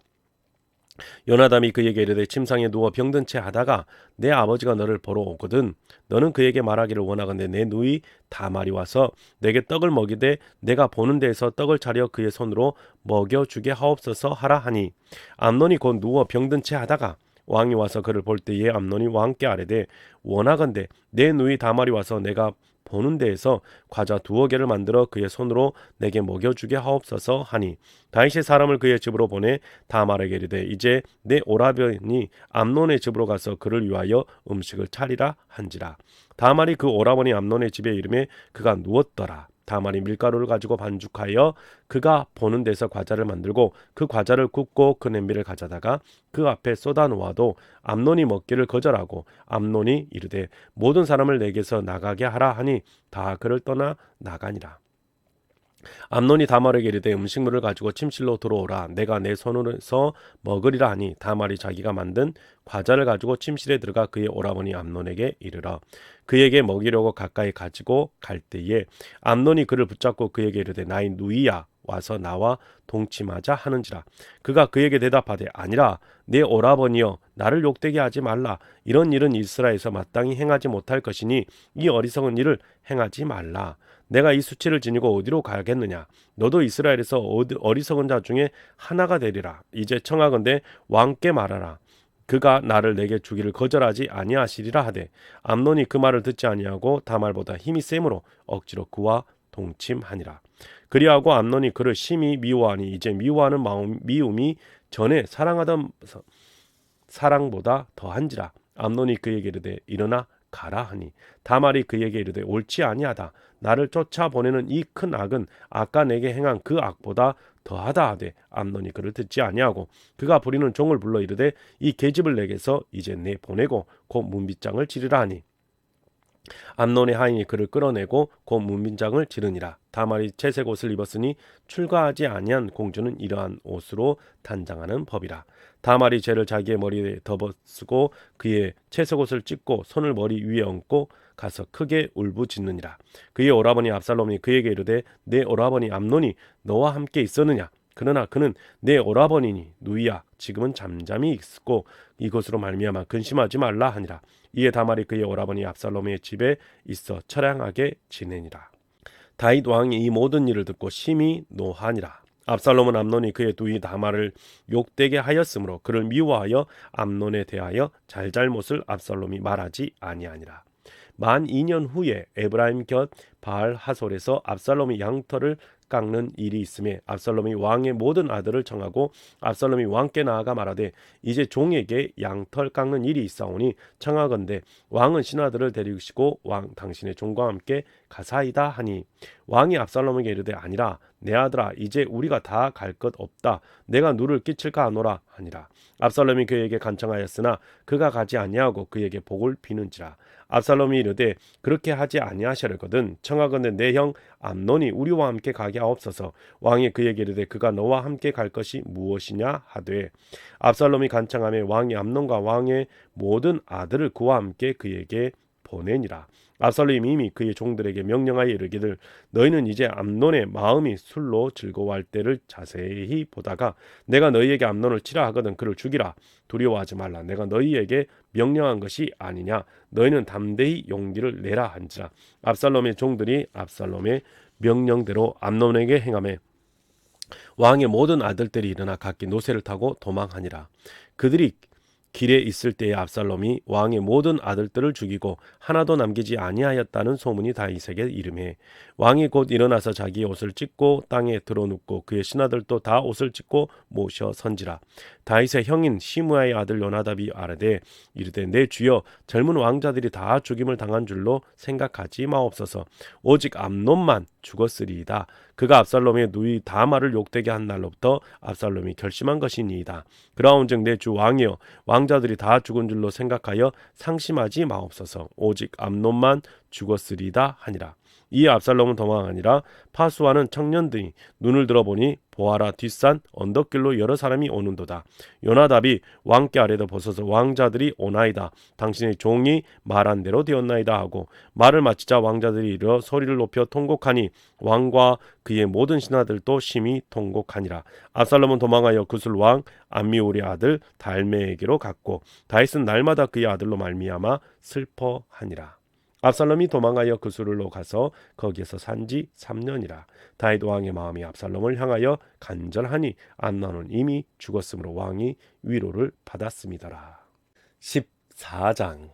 요나담이 그에게 이르되 침상에 누워 병든 채 하다가 내 아버지가 너를 보러 오거든 너는 그에게 말하기를 원하건대 내 누이 다말이 와서 내게 떡을 먹이되 내가 보는 데에서 떡을 차려 그의 손으로 먹여주게 하옵소서 하라 하니, 암논이 곧 누워 병든 채 하다가 왕이 와서 그를 볼 때에 암논이 왕께 아뢰되 원하건대 내 누이 다말이 와서 내가 보는 데에서 과자 2개를 만들어 그의 손으로 내게 먹여주게 하옵소서 하니, 다윗이 사람을 그의 집으로 보내 다말에게 이르되 이제 내 오라버니 암논의 집으로 가서 그를 위하여 음식을 차리라 한지라. 다말이 그 오라버니 암논의 집에 이르매 그가 누웠더라. 다말이 밀가루를 가지고 반죽하여 그가 보는 데서 과자를 만들고 그 과자를 굽고 그 냄비를 가져다가 그 앞에 쏟아 놓아도 암논이 먹기를 거절하고 암논이 이르되 모든 사람을 내게서 나가게 하라 하니 다 그를 떠나 나가니라. 암논이 다말에게 이르되 음식물을 가지고 침실로 들어오라. 내가 내 손으로서 먹으리라 하니, 다말이 자기가 만든 과자를 가지고 침실에 들어가 그의 오라버니 암논에게 이르러 그에게 먹이려고 가까이 가지고 갈 때에 암논이 그를 붙잡고 그에게 이르되 나의 누이야 와서 나와 동침하자 하는지라. 그가 그에게 대답하되 아니라 내 오라버니여 나를 욕되게 하지 말라. 이런 일은 이스라엘에서 마땅히 행하지 못할 것이니 이 어리석은 일을 행하지 말라. 내가 이 수치를 지니고 어디로 가겠느냐. 너도 이스라엘에서 어리석은 자 중에 하나가 되리라. 이제 청하건대 왕께 말하라. 그가 나를 내게 주기를 거절하지 아니하시리라 하되, 암논이 그 말을 듣지 아니하고 다말보다 힘이 세므로 억지로 그와 동침하니라. 그리하고 암논이 그를 심히 미워하니 이제 미워하는 미움이 전에 사랑하던 사랑보다 더한지라. 암논이 그에게 이르되 일어나 가라 하니, 다말이 그에게 이르되 옳지 아니하다. 나를 쫓아보내는 이 큰 악은 아까 내게 행한 그 악보다 더하다 하되, 암논이 그를 듣지 아니하고 그가 부리는 종을 불러 이르되 이 계집을 내게서 이제 내 보내고 곧 문빗장을 치르라 하니, 암논의 하인이 그를 끌어내고 곧 문빗장을 지르니라. 다말이 채색 옷을 입었으니 출가하지 아니한 공주는 이러한 옷으로 단장하는 법이라. 다말이 죄를 자기의 머리에 덮어쓰고 그의 채색 옷을 찢고 손을 머리 위에 얹고 가서 크게 울부짖느니라. 그의 오라버니 압살롬이 그에게 이르되 내 오라버니 암논이 너와 함께 있었느냐. 그러나 그는 내 오라버니니 누이야 지금은 잠잠히 있고 이것으로 말미암아 근심하지 말라 하니라. 이에 다말이 그의 오라버니 압살롬의 집에 있어 처량하게 지내니라. 다윗 왕이 이 모든 일을 듣고 심히 노하니라. 압살롬은 암논이 그의 두이 다말을 욕되게 하였으므로 그를 미워하여 암논에 대하여 잘잘못을 압살롬이 말하지 아니하니라. 만 2년 후에 에브라임 곁 바알 하솔에서 압살롬이 양털을 깎는 일이 있음에 압살롬이 왕의 모든 아들을 청하고 압살롬이 왕께 나아가 말하되 이제 종에게 양털 깎는 일이 있사오니 청하건대 왕은 신하들을 데리시고 왕 당신의 종과 함께 가사이다 하니 왕이 압살롬에게 이르되 아니라 내 아들아 이제 우리가 다 갈 것 없다 내가 누를 끼칠까 하노라 하니라. 압살롬이 그에게 간청하였으나 그가 가지 아니하고 그에게 복을 비는지라. 압살롬이 이르되 그렇게 하지 아니하시려거든 청하건대 내 형 암논이 우리와 함께 가게 하옵소서. 왕이 그에게 이르되 그가 너와 함께 갈 것이 무엇이냐 하되 압살롬이 간청하며 왕이 암논과 왕의 모든 아들을 그와 함께 그에게 보내니라. 압살롬이 이미 그의 종들에게 명령하여 이르기를 너희는 이제 암논의 마음이 술로 즐거워할 때를 자세히 보다가 내가 너희에게 암논을 치라 하거든 그를 죽이라. 두려워하지 말라. 내가 너희에게 명령한 것이 아니냐. 너희는 담대히 용기를 내라 한지라. 압살롬의 종들이 압살롬의 명령대로 암논에게 행하매 왕의 모든 아들들이 일어나 각기 노새를 타고 도망하니라. 그들이 길에 있을 때에 압살롬이 왕의 모든 아들들을 죽이고 하나도 남기지 아니하였다는 소문이 다윗에게 이르매 왕이 곧 일어나서 자기의 옷을 찢고 땅에 드러눕고 그의 신하들도 다 옷을 찢고 모셔 선지라. 다윗의 형인 시므야의 아들 요나답이 아뢰되 이르되 내 주여 젊은 왕자들이 다 죽임을 당한 줄로 생각하지 마옵소서. 오직 암논만 죽었으리이다. 그가 압살롬의 누이 다말을 욕되게 한 날로부터 압살롬이 결심한 것이니이다. 그라온즉 내 주 왕이여 왕자들이 다 죽은 줄로 생각하여 상심하지 마옵소서. 오직 암논만 죽었으리이다 하니라. 이에 압살롬은 도망하니라. 파수하는 청년들이 눈을 들어보니 보아라 뒷산 언덕길로 여러 사람이 오는도다. 요나답이 왕께 아뢰다 보소서 왕자들이 오나이다. 당신의 종이 말한 대로 되었나이다 하고 말을 마치자 왕자들이 이르러 소리를 높여 통곡하니 왕과 그의 모든 신하들도 심히 통곡하니라. 압살롬은 도망하여 구슬 왕 암미울의 아들 달메에게로 갔고 다윗은 날마다 그의 아들로 말미암아 슬퍼하니라. 압살롬이 도망하여 그수르로 가서 거기에서 산지 3년이라. 다윗 왕의 마음이 압살롬을 향하여 간절하니 암논은 이미 죽었으므로 왕이 위로를 받았음이더라. 14장.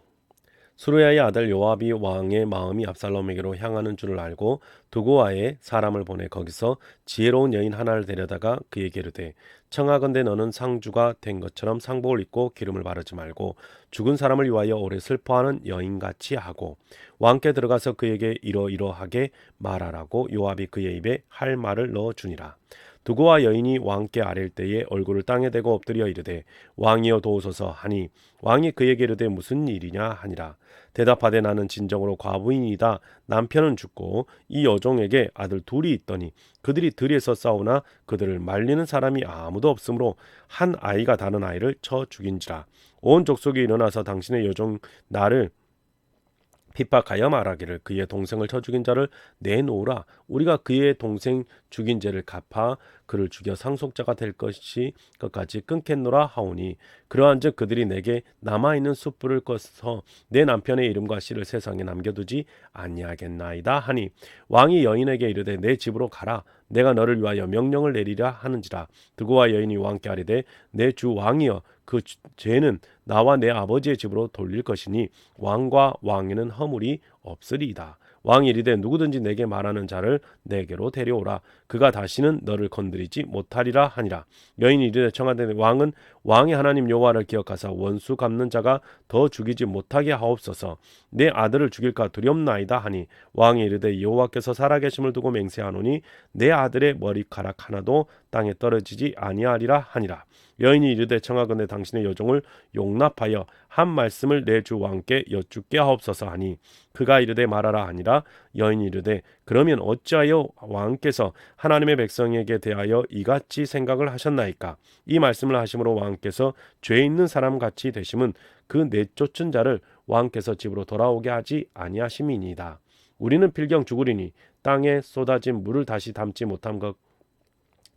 수르야의 아들 요압이 왕의 마음이 압살롬에게로 향하는 줄을 알고 두고아에 사람을 보내 거기서 지혜로운 여인 하나를 데려다가 그에게 이르되 청하건대 너는 상주가 된 것처럼 상복을 입고 기름을 바르지 말고 죽은 사람을 위하여 오래 슬퍼하는 여인같이 하고 왕께 들어가서 그에게 이러이러하게 말하라고 요압이 그의 입에 할 말을 넣어주니라. 두고와 여인이 왕께 아랠 때에 얼굴을 땅에 대고 엎드려 이르되 왕이여 도우소서 하니 왕이 그에게 이르되 무슨 일이냐 하니라. 대답하되 나는 진정으로 과부인이다. 남편은 죽고 이 여종에게 아들 둘이 있더니 그들이 들에서 싸우나 그들을 말리는 사람이 아무도 없으므로 한 아이가 다른 아이를 쳐 죽인지라. 온 족속이 일어나서 당신의 여종 나를 핍박하여 말하기를 그의 동생을 쳐 죽인 자를 내놓으라. 우리가 그의 동생 죽인 죄를 갚아 그를 죽여 상속자가 될 것이 끝까지 끊겠노라 하오니 그러한즉 그들이 내게 남아있는 숯불을 꺼서 내 남편의 이름과 씨를 세상에 남겨두지 아니하겠나이다 하니 왕이 여인에게 이르되 내 집으로 가라. 내가 너를 위하여 명령을 내리라 하는지라. 두고와 여인이 왕께 아뢰되 내 주 왕이여 그 죄는 나와 내 아버지의 집으로 돌릴 것이니 왕과 왕에는 허물이 없으리이다. 왕이 이르되 누구든지 내게 말하는 자를 내게로 데려오라. 그가 다시는 너를 건드리지 못하리라 하니라. 여인이 이르되 청하되 왕은 왕의 하나님 여호와를 기억하사 원수 갚는 자가 더 죽이지 못하게 하옵소서. 내 아들을 죽일까 두렵나이다 하니 왕이 이르되 여호와께서 살아계심을 두고 맹세하노니 내 아들의 머리카락 하나도 땅에 떨어지지 아니하리라 하니라. 여인이 이르되 청하건대 당신의 여종을 용납하여 한 말씀을 내 주 왕께 여쭙게 하옵소서 하니 그가 이르되 말하라 하니라. 여인이 이르되 그러면 어찌하여 왕께서 하나님의 백성에게 대하여 이같이 생각을 하셨나이까? 이 말씀을 하심으로 왕께서 죄 있는 사람 같이 되심은 그 내쫓은 자를 왕께서 집으로 돌아오게 하지 아니하심이니이다. 우리는 필경 죽으리니 땅에 쏟아진 물을 다시 담지 못한 것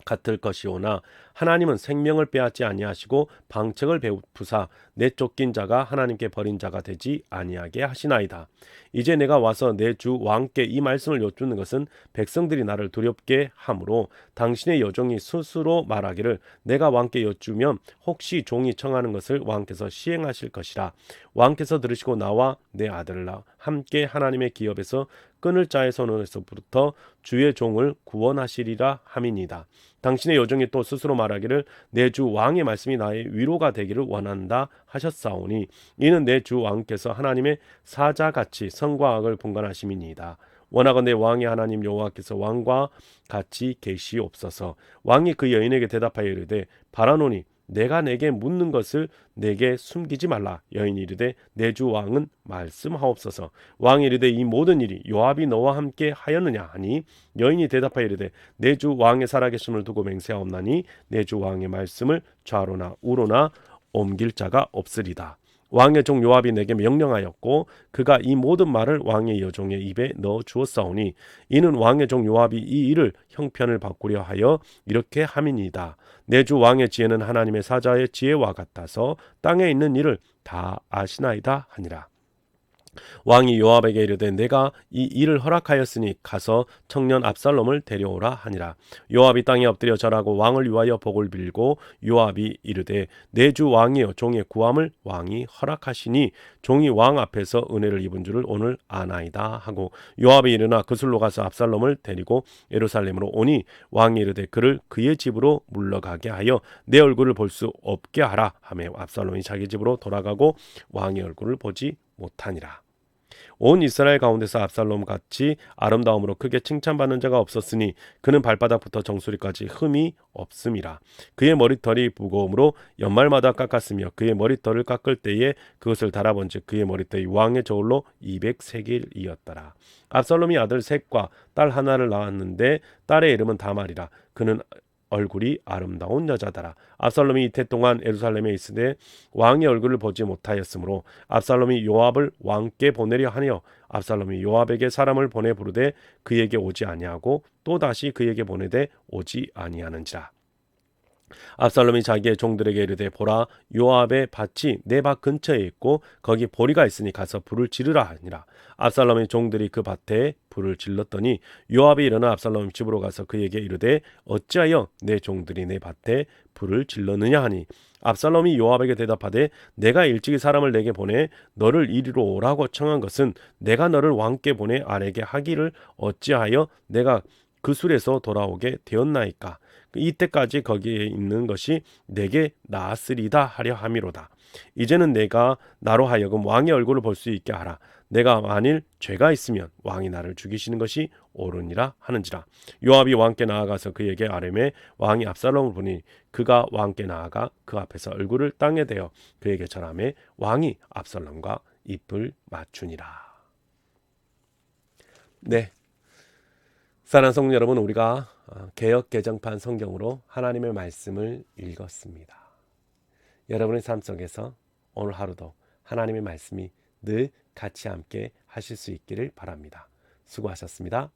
같을 것이오나 하나님은 생명을 빼앗지 아니하시고 방책을 베푸사 내 쫓긴 자가 하나님께 버린 자가 되지 아니하게 하시나이다. 이제 내가 와서 내 주 왕께 이 말씀을 여쭙는 것은 백성들이 나를 두렵게 하므로 당신의 여종이 스스로 말하기를 내가 왕께 여쭈면 혹시 종이 청하는 것을 왕께서 시행하실 것이라. 왕께서 들으시고 나와 내 아들라 함께 하나님의 기업에서 끊을 자의 손에서부터 주의 종을 구원하시리라 함이니이다. 당신의 여종이 또 스스로 말하기를 내 주 왕의 말씀이 나의 위로가 되기를 원한다 하셨사오니 이는 내 주 왕께서 하나님의 사자같이 선과 악을 분간하심이니이다. 원하건대 왕의 하나님 여호와께서 왕과 같이 계시옵소서. 왕이 그 여인에게 대답하여 이르되 바라노니 내가 내게 묻는 것을 내게 숨기지 말라. 여인이 이르되 내 주 왕은 말씀하옵소서. 왕이 이르되 이 모든 일이 요압이 너와 함께 하였느냐 하니 여인이 대답하여 이르되 내 주 왕의 살아계심을 두고 맹세하옵나니 내 주 왕의 말씀을 좌로나 우로나 옮길 자가 없으리다. 왕의 종 요압이 내게 명령하였고 그가 이 모든 말을 왕의 여종의 입에 넣어 주었사오니 이는 왕의 종 요압이 이 일을 형편을 바꾸려 하여 이렇게 함이니이다. 내 주 왕의 지혜는 하나님의 사자의 지혜와 같아서 땅에 있는 일을 다 아시나이다 하니라. 왕이 요압에게 이르되 내가 이 일을 허락하였으니 가서 청년 압살롬을 데려오라 하니라. 요압이 땅에 엎드려 절하고 왕을 위하여 복을 빌고 요압이 이르되 내 주 왕이여 종의 구함을 왕이 허락하시니 종이 왕 앞에서 은혜를 입은 줄을 오늘 아나이다 하고 요압이 일어나 그술로 가서 압살롬을 데리고 예루살렘으로 오니 왕이 이르되 그를 그의 집으로 물러가게 하여 내 얼굴을 볼 수 없게 하라 하며 압살롬이 자기 집으로 돌아가고 왕의 얼굴을 보지 못하니라. 온 이스라엘 가운데서 압살롬 같이 아름다움으로 크게 칭찬받는 자가 없었으니 그는 발바닥부터 정수리까지 흠이 없음이라. 그의 머리털이 무거움으로 연말마다 깎았으며 그의 머리털을 깎을 때에 그것을 달아본즉 그의 머리털이 왕의 저울로 200세겔이었더라. 압살롬이 아들 셋과 딸 하나를 낳았는데 딸의 이름은 다말이라. 그는 얼굴이 아름다운 여자더라. 압살롬이 이태 동안 예루살렘에 있으되 왕의 얼굴을 보지 못하였으므로 압살롬이 요압을 왕께 보내려 하여 압살롬이 요압에게 사람을 보내 부르되 그에게 오지 아니하고 또 다시 그에게 보내되 오지 아니하는지라. 압살롬이 자기의 종들에게 이르되 보라 요압의 밭이 내 밭 근처에 있고 거기 보리가 있으니 가서 불을 지르라 하니라. 압살롬의 종들이 그 밭에 불을 질렀더니 요압이 일어나 압살롬 집으로 가서 그에게 이르되 어찌하여 내 종들이 내 밭에 불을 질렀느냐 하니 압살롬이 요압에게 대답하되 내가 일찍이 사람을 내게 보내 너를 이리로 오라고 청한 것은 내가 너를 왕께 보내 아내게 하기를 어찌하여 내가 그 술에서 돌아오게 되었나이까. 이때까지 거기에 있는 것이 내게 나았으리다 하려 함이로다. 이제는 내가 나로 하여금 왕의 얼굴을 볼 수 있게 하라. 내가 만일 죄가 있으면 왕이 나를 죽이시는 것이 옳으니라 하는지라. 요압이 왕께 나아가서 그에게 아뢰매 왕이 압살롬을 보니 그가 왕께 나아가 그 앞에서 얼굴을 땅에 대어 그에게 절하매 왕이 압살롬과 입을 맞추니라. 네, 사랑하는 성도 여러분, 우리가 개역 개정판 성경으로 하나님의 말씀을 읽었습니다. 여러분의 삶 속에서 오늘 하루도 하나님의 말씀이 늘 같이 함께 하실 수 있기를 바랍니다. 수고하셨습니다.